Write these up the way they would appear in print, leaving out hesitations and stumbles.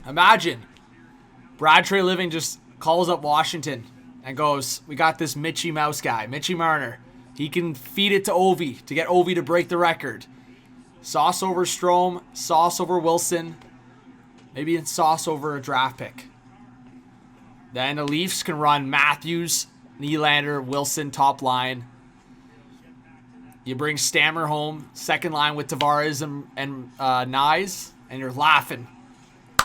Imagine Brad Trey Living just calls up Washington and goes, we got this Mitchy Mouse guy, Mitchy Marner. He can feed it to Ovi to get Ovi to break the record. Sauce over Strome, sauce over Wilson, maybe sauce over a draft pick. Then the Leafs can run Matthews, Nylander, Wilson, top line. You bring Stammer home, second line with Tavares and Nyes, and you're laughing.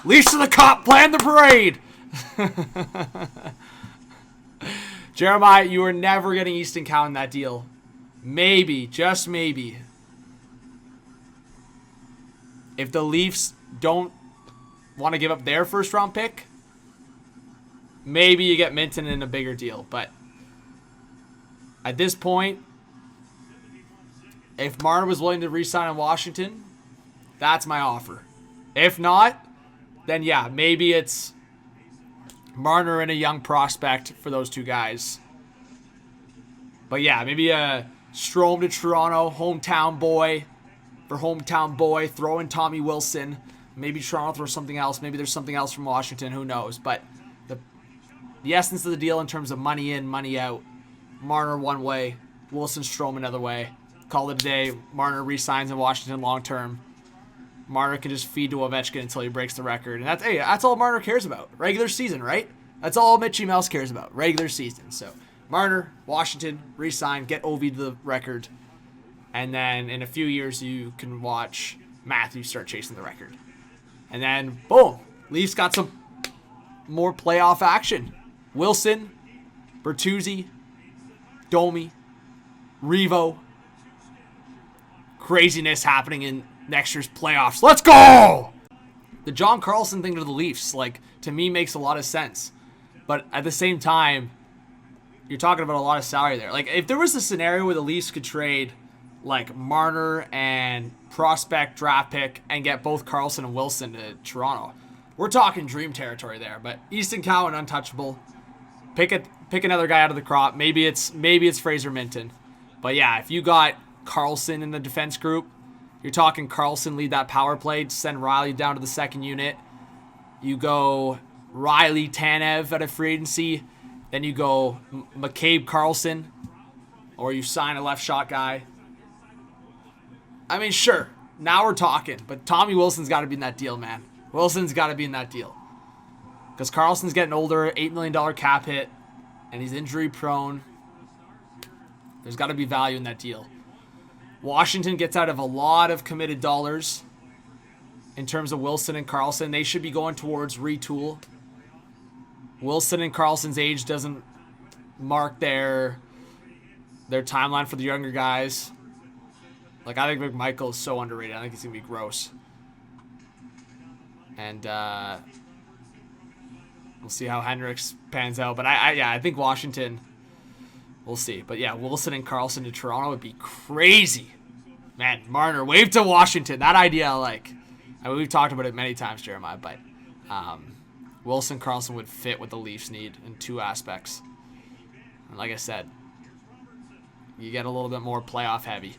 Leafs to the cup, plan the parade. Jeremiah, you are never getting Easton Cowan in that deal. Maybe, just maybe, if the Leafs don't want to give up their first round pick, maybe you get Minton in a bigger deal. But at this point, if Marner was willing to re-sign in Washington, that's my offer. If not, then yeah, maybe it's Marner and a young prospect for those two guys. But yeah, maybe a Strome to Toronto, hometown boy for hometown boy, throw in Tommy Wilson. Maybe Toronto throws something else. Maybe there's something else from Washington. Who knows? But the essence of the deal in terms of money in, money out, Marner one way, Wilson, Strome another way. Call it a day. Marner re-signs in Washington long term. Marner can just feed to Ovechkin until he breaks the record. And that's all Marner cares about. Regular season, right? That's all Mitchy Mouse cares about. Regular season. So Marner, Washington, re-sign, get Ovi to the record. And then in a few years, you can watch Matthews start chasing the record. And then, boom, Leafs got some more playoff action. Wilson, Bertuzzi, Domi, Revo. Craziness happening in next year's playoffs. Let's go! The John Carlson thing to the Leafs, to me, makes a lot of sense. But at the same time, you're talking about a lot of salary there. If there was a scenario where the Leafs could trade, Marner and prospect draft pick and get both Carlson and Wilson to Toronto, we're talking dream territory there. But Easton Cowan, untouchable. Pick another guy out of the crop. Maybe it's Fraser Minton. But yeah, if you got Carlson in the defense group, you're talking Carlson lead that power play, send Riley down to the second unit. You go Riley, Tanev at a free agency. Then you go McCabe, Carlson. Or you sign a left shot guy. I mean, sure. Now we're talking. But Tommy Wilson's got to be in that deal, man. Wilson's got to be in that deal. Because Carlson's getting older, $8 million cap hit, and he's injury prone. There's got to be value in that deal. Washington gets out of a lot of committed dollars in terms of Wilson and Carlson. They should be going towards retool. Wilson and Carlson's age doesn't mark their timeline for the younger guys. I think McMichael is so underrated. I think he's going to be gross. And we'll see how Hendricks pans out. But I think Washington, we'll see. But yeah, Wilson and Carlson to Toronto would be crazy. Man, Marner, wave to Washington. That idea I like. We've talked about it many times, Jeremiah. But Wilson Carlson would fit what the Leafs need in two aspects. And like I said, you get a little bit more playoff heavy.